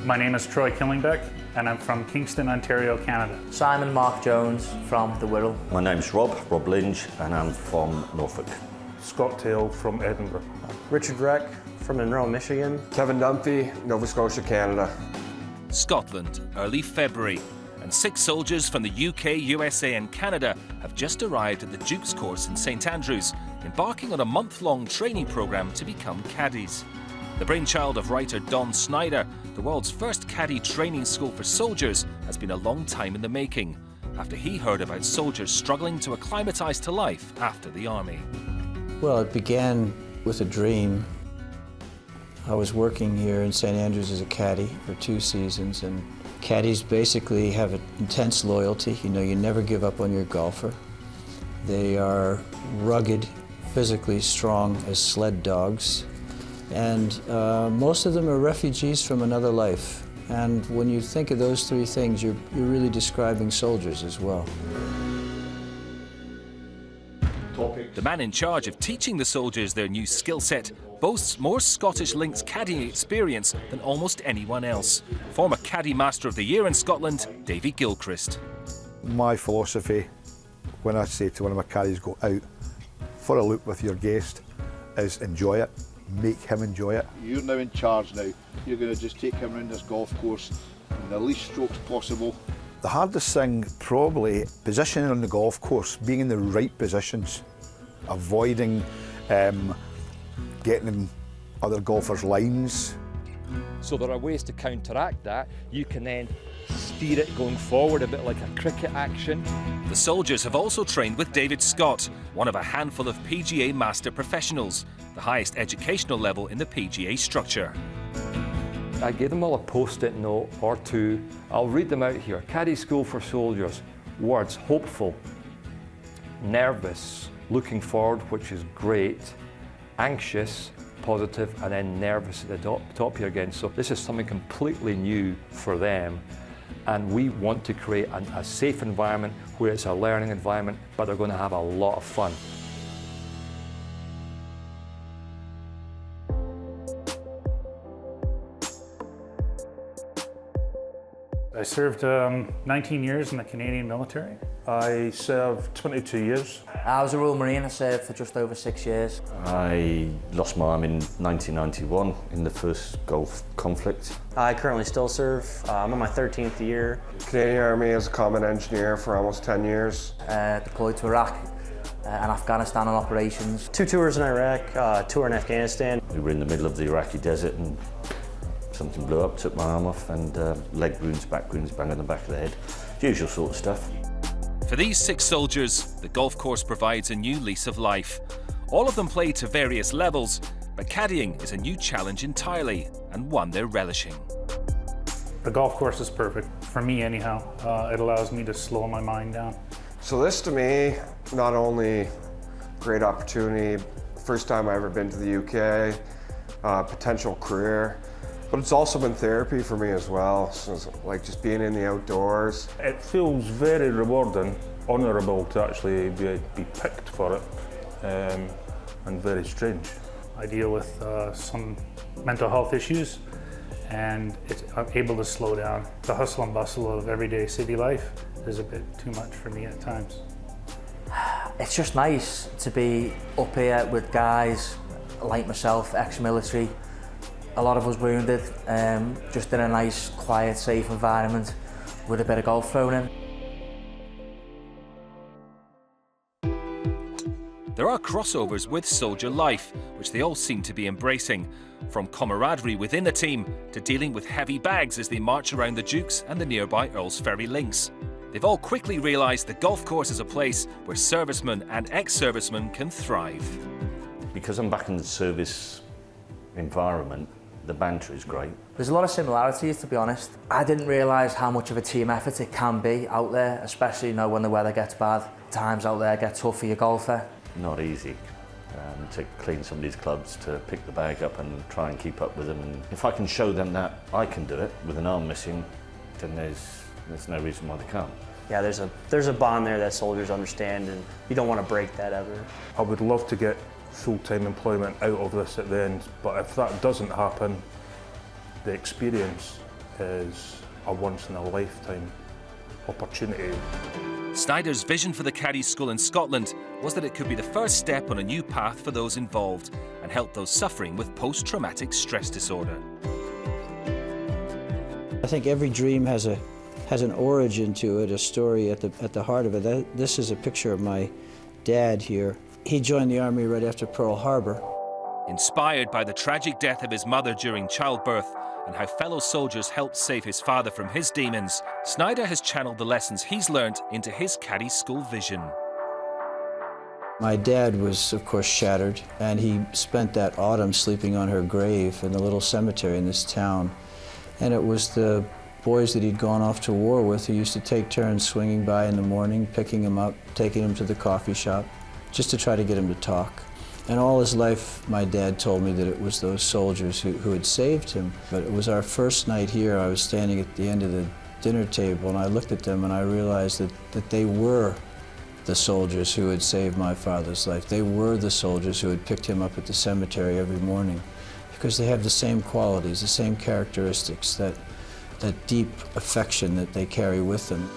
My name is Troy Killingbeck, and I'm from Kingston, Ontario, Canada. Simon Mark Jones from the Wirral. My name's Rob Lynch, and I'm from Norfolk. Scott Tail from Edinburgh. Richard Reck from Monroe, Michigan. Kevin Dunphy, Nova Scotia, Canada. Scotland, early February, and 6 soldiers from the UK, USA and Canada have just arrived at the Duke's course in St Andrews, embarking on a month-long training programme to become caddies. The brainchild of writer Don Snyder, the world's first caddie training school for soldiers has been a long time in the making, after he heard about soldiers struggling to acclimatise to life after the army. Well, it began with a dream. I was working here in St Andrews as a caddie for 2 seasons, and caddies basically have an intense loyalty. You know, you never give up on your golfer. They are rugged, physically strong as sled dogs. And most of them are refugees from another life. And when you think of those 3 things, you're really describing soldiers as well. The man in charge of teaching the soldiers their new skill set boasts more Scottish links caddying experience than almost anyone else. Former Caddie Master of the Year in Scotland, Davy Gilchrist. My philosophy, when I say to one of my caddies, go out for a loop with your guest, is enjoy it. Make him enjoy it. You're now in charge now. You're going to just take him around this golf course in the least strokes possible. The hardest thing, probably, positioning on the golf course, being in the right positions, avoiding getting in other golfers' lines. So there are ways to counteract that. You can then steer it going forward, a bit like a cricket action. The soldiers have also trained with David Scott, one of a handful of PGA Master professionals, the highest educational level in the PGA structure. I gave them all a post-it note or 2. I'll read them out here. Caddie School for Soldiers. Words: hopeful, nervous, looking forward, which is great, anxious, positive, and then nervous at the top here again. So this is something completely new for them. And we want to create a safe environment where it's a learning environment, but they're going to have a lot of fun. I served 19 years in the Canadian military. I served 22 years. I was a Royal Marine. I served for just over 6 years. I lost my arm in 1991 in the first Gulf conflict. I currently still serve. I'm on my 13th year. Canadian Army as a combat engineer for almost 10 years. Deployed to Iraq and Afghanistan on operations. 2 tours in Iraq, tour in Afghanistan. We were in the middle of the Iraqi desert and something blew up, took my arm off, and leg wounds, back wounds, bang on the back of the head. Usual sort of stuff. For these 6 soldiers, the golf course provides a new lease of life. All of them play to various levels, but caddying is a new challenge entirely, and one they're relishing. The golf course is perfect, for me anyhow. It allows me to slow my mind down. So this to me, not only great opportunity, first time I've ever been to the UK, potential career, but it's also been therapy for me as well. So it's like just being in the outdoors. It feels very rewarding, honourable to actually be picked for it, and very strange. I deal with some mental health issues, and I'm able to slow down. The hustle and bustle of everyday city life is a bit too much for me at times. It's just nice to be up here with guys like myself, ex-military. A lot of us wounded, just in a nice, quiet, safe environment with a bit of golf thrown in. There are crossovers with soldier life, which they all seem to be embracing, from camaraderie within the team to dealing with heavy bags as they march around the Dukes and the nearby Earls Ferry links. They've all quickly realised the golf course is a place where servicemen and ex-servicemen can thrive. Because I'm back in the service environment, the banter is great. There's a lot of similarities, to be honest. I didn't realise how much of a team effort it can be out there, especially when the weather gets bad. Times out there get tough for your golfer. Not easy to clean somebody's clubs, to pick the bag up and try and keep up with them. And if I can show them that I can do it with an arm missing, then there's no reason why they can't. Yeah, there's a bond there that soldiers understand, and you don't want to break that ever. I would love to get full-time employment out of this at the end, but if that doesn't happen, the experience is a once-in-a-lifetime opportunity. Snyder's vision for the Caddie School in Scotland was that it could be the first step on a new path for those involved and help those suffering with post-traumatic stress disorder. I think every dream has an origin to it, a story at the heart of it. This is a picture of my dad here. He joined the Army right after Pearl Harbor. Inspired by the tragic death of his mother during childbirth and how fellow soldiers helped save his father from his demons, Snyder has channeled the lessons he's learned into his Caddie School vision. My dad was, of course, shattered, and he spent that autumn sleeping on her grave in the little cemetery in this town. And it was the boys that he'd gone off to war with who used to take turns swinging by in the morning, picking him up, taking him to the coffee shop, just to try to get him to talk. And all his life, my dad told me that it was those soldiers who had saved him. But it was our first night here. I was standing at the end of the dinner table, and I looked at them and I realized that they were the soldiers who had saved my father's life. They were the soldiers who had picked him up at the cemetery every morning, because they have the same qualities, the same characteristics, that deep affection that they carry with them.